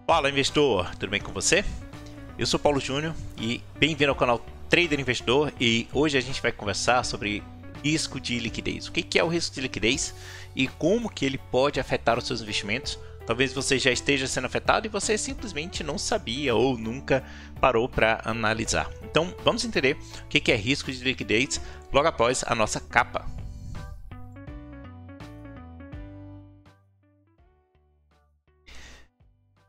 Fala, investidor! Tudo bem com você? Eu sou Paulo Júnior e bem-vindo ao canal Trader Investidor, e hoje a gente vai conversar sobre risco de liquidez. O que é o risco de liquidez e como que ele pode afetar os seus investimentos? Talvez você já esteja sendo afetado e você simplesmente não sabia ou nunca parou para analisar. Então vamos entender o que é risco de liquidez logo após a nossa capa.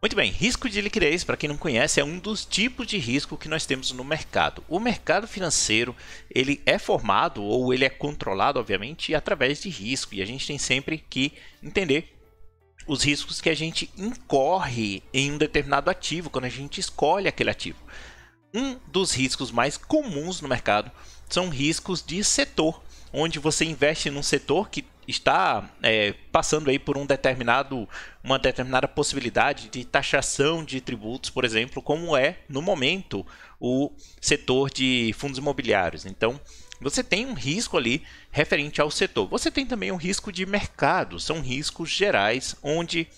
Muito bem, risco de liquidez, para quem não conhece, é um dos tipos de risco que nós temos no mercado. O mercado financeiro, ele é formado ou ele é controlado, obviamente, através de risco, e a gente tem sempre que entender os riscos que a gente incorre em um determinado ativo, quando a gente escolhe aquele ativo. Um dos riscos mais comuns no mercado são riscos de setor, onde você investe num setor que está passando aí por uma determinada possibilidade de taxação de tributos, por exemplo, como é no momento o setor de fundos imobiliários. Então, você tem um risco ali referente ao setor. Você tem também um risco de mercado, são riscos gerais, onde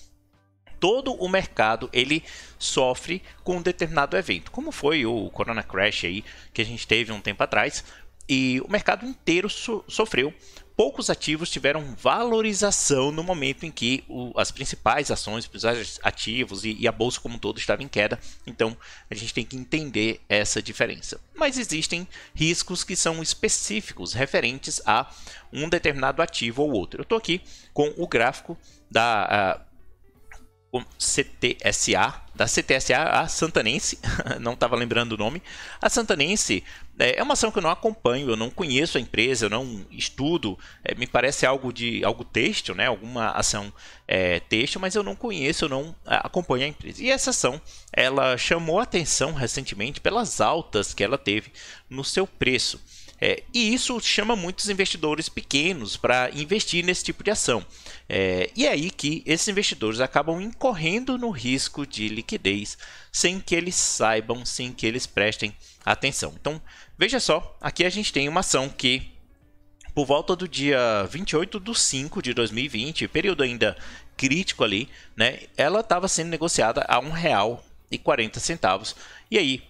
todo o mercado ele sofre com um determinado evento, como foi o Corona Crash aí que a gente teve um tempo atrás, e o mercado inteiro sofreu. Poucos ativos tiveram valorização no momento em que as principais ações, os principais ativos e a bolsa como um todo estava em queda. Então, a gente tem que entender essa diferença. Mas existem riscos que são específicos, referentes a um determinado ativo ou outro. Eu estou aqui com o gráfico da CTSA, a Santanense, não estava lembrando o nome. A Santanense é uma ação que eu não acompanho, eu não conheço a empresa, eu não estudo, me parece algo têxtil, né? Alguma ação têxtil, mas eu não conheço, eu não acompanho a empresa. E essa ação, ela chamou a atenção recentemente pelas altas que ela teve no seu preço. E isso chama muitos investidores pequenos para investir nesse tipo de ação. E é aí que esses investidores acabam incorrendo no risco de liquidez sem que eles saibam, sem que eles prestem atenção. Então, veja só, aqui a gente tem uma ação que, por volta do dia 28/5/2020, período ainda crítico ali, né, ela estava sendo negociada a R$ 1,40. E aí,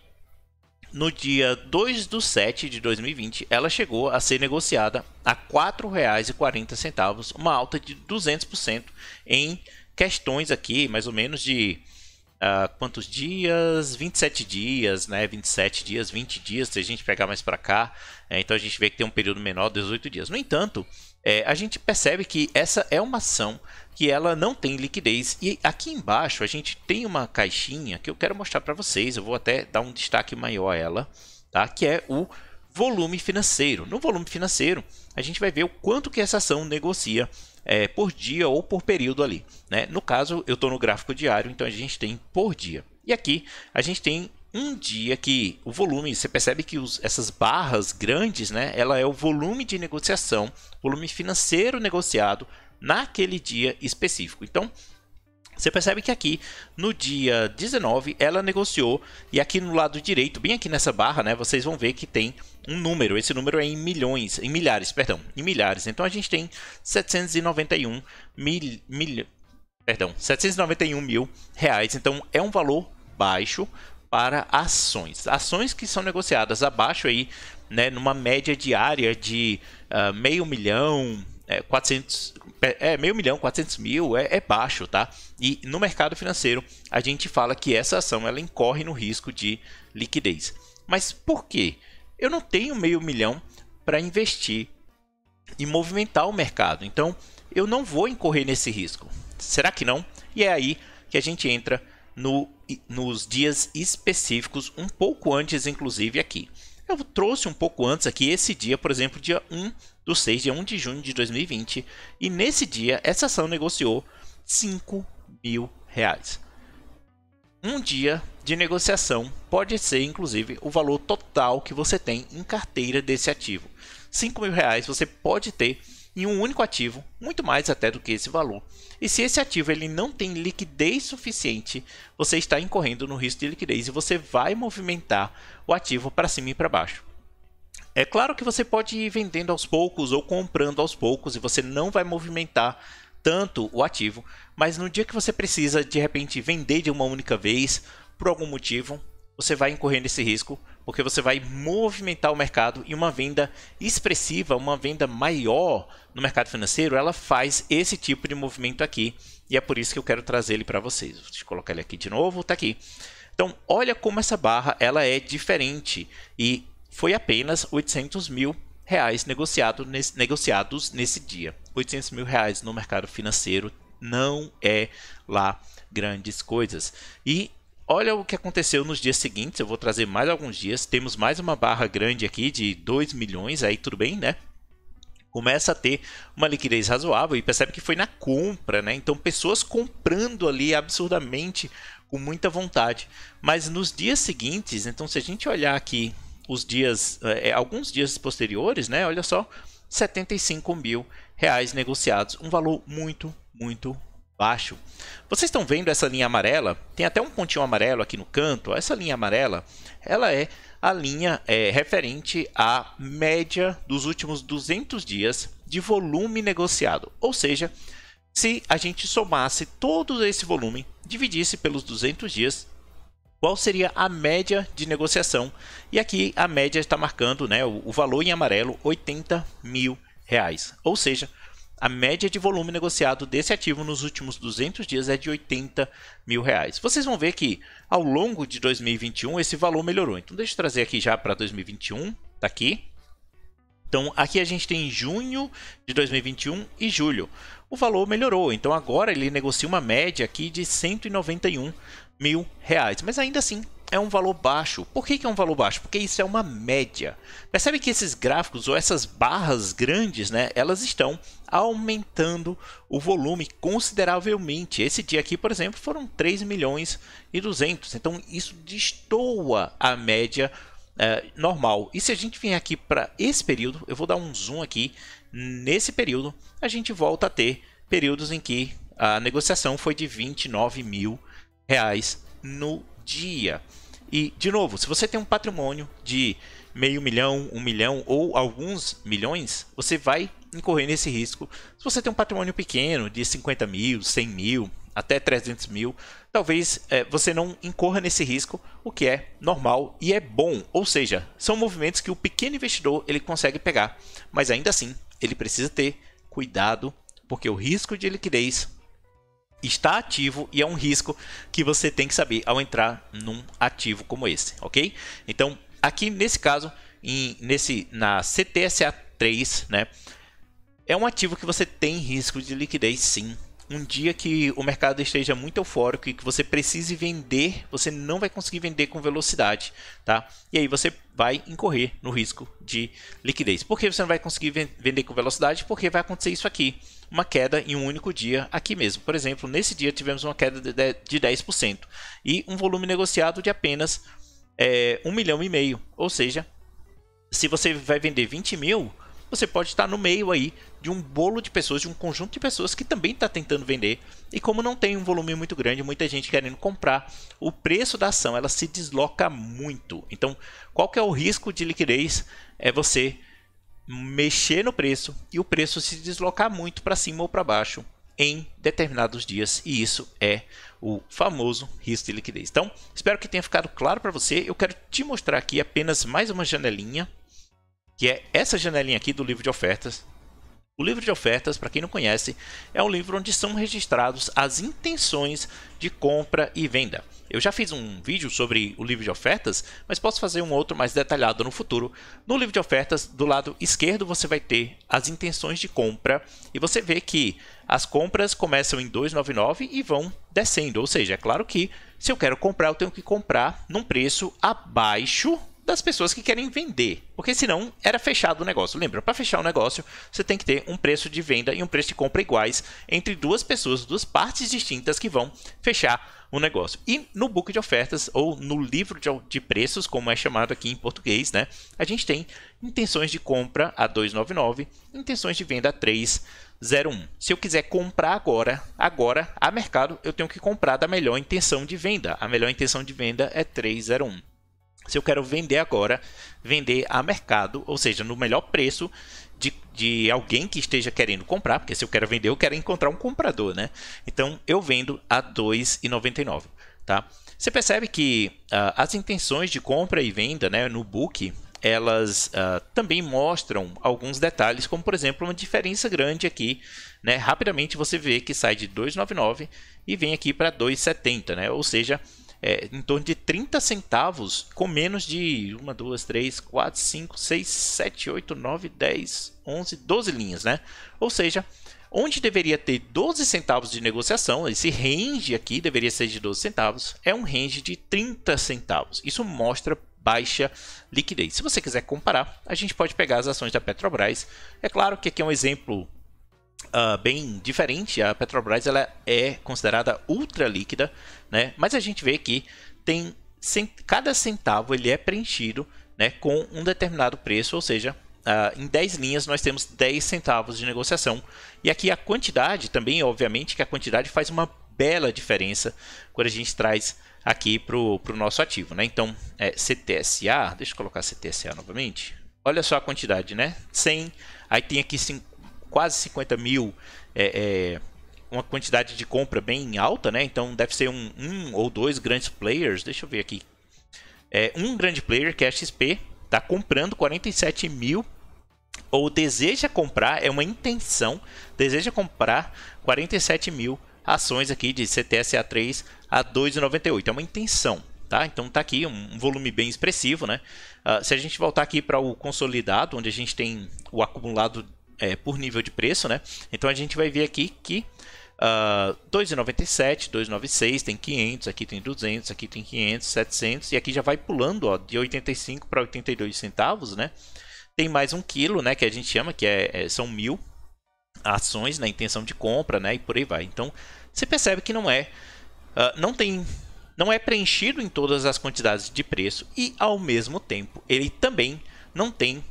no dia 2/7/2020, ela chegou a ser negociada a R$ 4,40, uma alta de 200% em questões aqui, mais ou menos de quantos dias? 27 dias, né? 27 dias, 20 dias, se a gente pegar mais para cá. Então a gente vê que tem um período menor, 18 dias. No entanto, a gente percebe que essa é uma ação que ela não tem liquidez. E aqui embaixo a gente tem uma caixinha que eu quero mostrar para vocês. Eu vou até dar um destaque maior a ela, tá? Que é o volume financeiro. No volume financeiro, a gente vai ver o quanto que essa ação negocia por dia ou por período ali, né? No caso, eu estou no gráfico diário, então a gente tem por dia. E aqui a gente tem um dia que o volume, você percebe que essas barras grandes, né? Ela é o volume de negociação, volume financeiro negociado naquele dia específico. Então, você percebe que aqui no dia 19 ela negociou, e aqui no lado direito, bem aqui nessa barra, né, vocês vão ver que tem um número. Esse número é em milhares. Então a gente tem 791 mil reais. Então é um valor baixo para ações. Ações que são negociadas abaixo aí, né, numa média diária de meio milhão, 400 mil é baixo, tá? E no mercado financeiro a gente fala que essa ação ela incorre no risco de liquidez. Mas por quê? Eu não tenho meio milhão para investir e movimentar o mercado, então eu não vou incorrer nesse risco. Será que não? E é aí que a gente entra nos dias específicos, um pouco antes, inclusive aqui. Eu trouxe um pouco antes aqui esse dia, por exemplo, dia 1/6, dia 1 de junho de 2020, e nesse dia essa ação negociou R$ 5.000. Um dia de negociação pode ser, inclusive, o valor total que você tem em carteira desse ativo. R$ 5.000 você pode ter em um único ativo, muito mais até do que esse valor. E se esse ativo ele não tem liquidez suficiente, você está incorrendo no risco de liquidez e você vai movimentar o ativo para cima e para baixo. É claro que você pode ir vendendo aos poucos ou comprando aos poucos e você não vai movimentar tanto o ativo, mas no dia que você precisa de repente vender de uma única vez, por algum motivo, você vai incorrer nesse risco, porque você vai movimentar o mercado e uma venda expressiva, uma venda maior no mercado financeiro, ela faz esse tipo de movimento aqui, e é por isso que eu quero trazer ele para vocês. Deixa eu colocar ele aqui de novo, está aqui. Então, olha como essa barra ela é diferente, e foi apenas 800 mil reais negociados nesse dia. 800 mil reais no mercado financeiro não é lá grandes coisas. E olha o que aconteceu nos dias seguintes, eu vou trazer mais alguns dias, temos mais uma barra grande aqui de 2 milhões, aí tudo bem, né? Começa a ter uma liquidez razoável e percebe que foi na compra, né? Então, pessoas comprando ali absurdamente, com muita vontade. Mas nos dias seguintes, então se a gente olhar aqui os dias, alguns dias posteriores, né? Olha só, 75 mil reais negociados, um valor muito baixo. Vocês estão vendo essa linha amarela? Tem até um pontinho amarelo aqui no canto. Essa linha amarela, ela é a linha referente à média dos últimos 200 dias de volume negociado. Ou seja, se a gente somasse todo esse volume, dividisse pelos 200 dias, qual seria a média de negociação? E aqui a média está marcando, né, o valor em amarelo, 80 mil reais. Ou seja, a média de volume negociado desse ativo nos últimos 200 dias é de 80 mil reais. Vocês vão ver que ao longo de 2021 esse valor melhorou. Então deixa eu trazer aqui já para 2021, tá aqui. Então aqui a gente tem junho de 2021 e julho. O valor melhorou, então agora ele negocia uma média aqui de 191 mil reais. Mas ainda assim é um valor baixo. Por que é um valor baixo? Porque isso é uma média. Percebe que esses gráficos ou essas barras grandes, né, elas estão aumentando o volume consideravelmente. Esse dia aqui, por exemplo, foram 3 milhões e 200. Então isso destoa a média normal. E se a gente vier aqui para esse período, eu vou dar um zoom aqui. Nesse período, a gente volta a ter períodos em que a negociação foi de 29 mil reais no dia. E, de novo, se você tem um patrimônio de meio milhão, 1 milhão ou alguns milhões, você vai incorrer nesse risco. Se você tem um patrimônio pequeno de 50 mil, 100 mil, até 300 mil, talvez você não incorra nesse risco, o que é normal e é bom. Ou seja, são movimentos que o pequeno investidor ele consegue pegar, mas ainda assim ele precisa ter cuidado, porque o risco de liquidez está ativo e é um risco que você tem que saber ao entrar num ativo como esse, ok? Então, aqui nesse caso, na CTSA 3, né, é um ativo que você tem risco de liquidez sim. Um dia que o mercado esteja muito eufórico e que você precise vender, você não vai conseguir vender com velocidade, tá? E aí você vai incorrer no risco de liquidez. Por que você não vai conseguir vender com velocidade? Porque vai acontecer isso aqui, uma queda em um único dia aqui mesmo. Por exemplo, nesse dia tivemos uma queda de 10% e um volume negociado de apenas 1,5 milhão. Ou seja, se você vai vender 20 mil, você pode estar no meio aí de um bolo de pessoas, de um conjunto de pessoas que também está tentando vender. E como não tem um volume muito grande, muita gente querendo comprar, o preço da ação ela se desloca muito. Então, qual que é o risco de liquidez? É você mexer no preço e o preço se deslocar muito para cima ou para baixo em determinados dias. E isso é o famoso risco de liquidez. Então, espero que tenha ficado claro para você. Eu quero te mostrar aqui apenas mais uma janelinha, que é essa janelinha aqui do livro de ofertas. O livro de ofertas, para quem não conhece, é um livro onde são registrados as intenções de compra e venda. Eu já fiz um vídeo sobre o livro de ofertas, mas posso fazer um outro mais detalhado no futuro. No livro de ofertas, do lado esquerdo, você vai ter as intenções de compra e você vê que as compras começam em 2,99 e vão descendo. Ou seja, é claro que se eu quero comprar, eu tenho que comprar num preço abaixo das pessoas que querem vender, porque senão era fechado o negócio. Lembra, para fechar o negócio, você tem que ter um preço de venda e um preço de compra iguais entre duas pessoas, duas partes distintas que vão fechar o negócio. E no book de ofertas, ou no livro de preços, como é chamado aqui em português, né, a gente tem intenções de compra a 2,99, intenções de venda a 3,01. Se eu quiser comprar agora a mercado, eu tenho que comprar da melhor intenção de venda. A melhor intenção de venda é 3,01. Se eu quero vender agora, vender a mercado, ou seja, no melhor preço de alguém que esteja querendo comprar, porque se eu quero vender, eu quero encontrar um comprador, né? Então eu vendo a R$ 2,99, tá? Você percebe que as intenções de compra e venda, né, no book, elas também mostram alguns detalhes, como por exemplo uma diferença grande aqui, né? Rapidamente você vê que sai de R$ 2,99 e vem aqui para R$ 2,70, né? Ou seja, em torno de 30 centavos, com menos de 1, 2, 3, 4, 5, 6, 7, 8, 9, 10, 11, 12 linhas, né? Ou seja, onde deveria ter 12 centavos de negociação, esse range aqui deveria ser de 12 centavos, é um range de 30 centavos. Isso mostra baixa liquidez. Se você quiser comparar, a gente pode pegar as ações da Petrobras. É claro que aqui é um exemplo bem diferente. A Petrobras ela é considerada ultra líquida, né? Mas a gente vê que tem cada centavo ele é preenchido, né, com um determinado preço, ou seja, em 10 linhas nós temos 10 centavos de negociação. E aqui a quantidade também, obviamente que a quantidade faz uma bela diferença quando a gente traz aqui para o nosso ativo, né? Então, CTSA, deixa eu colocar CTSA novamente. Olha só a quantidade, né? 100, aí tem aqui quase 50 mil, uma quantidade de compra bem alta, né? Então deve ser um ou dois grandes players. Deixa eu ver aqui. Um grande player, que é a XP, está comprando 47 mil, ou deseja comprar, é uma intenção, deseja comprar 47 mil ações aqui de CTSA3 a R$ 2,98. É uma intenção, tá? Então tá aqui um volume bem expressivo, né? Se a gente voltar aqui para o consolidado, onde a gente tem o acumulado por nível de preço, né? Então a gente vai ver aqui que 2,97, 2,96, tem 500, aqui tem 200, aqui tem 500, 700 e aqui já vai pulando, ó, de 85 para 82 centavos, né? Tem mais 1 quilo, né, que a gente chama, que são 1.000 ações na intenção de compra, né, e por aí vai. Então você percebe que não é preenchido em todas as quantidades de preço e ao mesmo tempo ele também não tem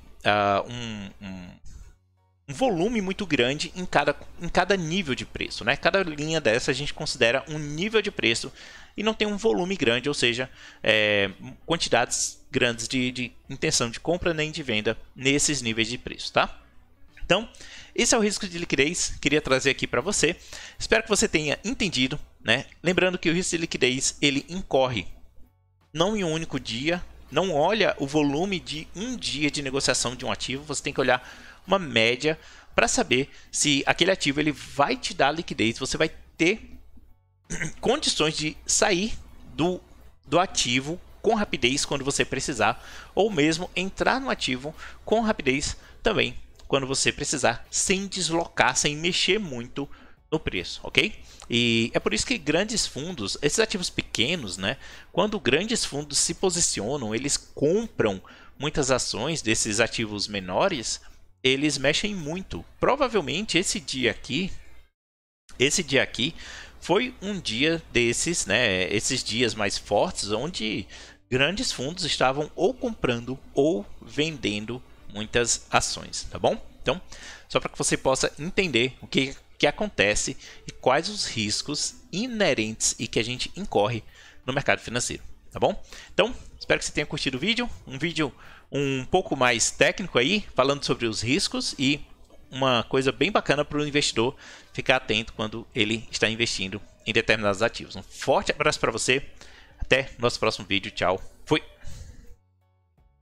um volume muito grande em cada nível de preço, né? Cada linha dessa a gente considera um nível de preço e não tem um volume grande, ou seja, quantidades grandes de intenção de compra nem de venda nesses níveis de preço, tá? Então, esse é o risco de liquidez, queria trazer aqui para você. Espero que você tenha entendido, né? Lembrando que o risco de liquidez ele incorre não em um único dia, não olha o volume de um dia de negociação de um ativo, você tem que olhar uma média para saber se aquele ativo ele vai te dar liquidez, você vai ter condições de sair do ativo com rapidez quando você precisar, ou mesmo entrar no ativo com rapidez também quando você precisar, sem deslocar, sem mexer muito no preço, ok? E é por isso que grandes fundos, esses ativos pequenos, né? Quando grandes fundos se posicionam, eles compram muitas ações desses ativos menores, eles mexem muito. Provavelmente esse dia aqui foi um dia desses, né? Esses dias mais fortes, onde grandes fundos estavam ou comprando ou vendendo muitas ações, tá bom? Então, só para que você possa entender o que acontece e quais os riscos inerentes e que a gente incorre no mercado financeiro, tá bom? Então, espero que você tenha curtido o vídeo, um vídeo um pouco mais técnico aí, falando sobre os riscos e uma coisa bem bacana para o investidor ficar atento quando ele está investindo em determinados ativos. Um forte abraço para você, até o nosso próximo vídeo, tchau!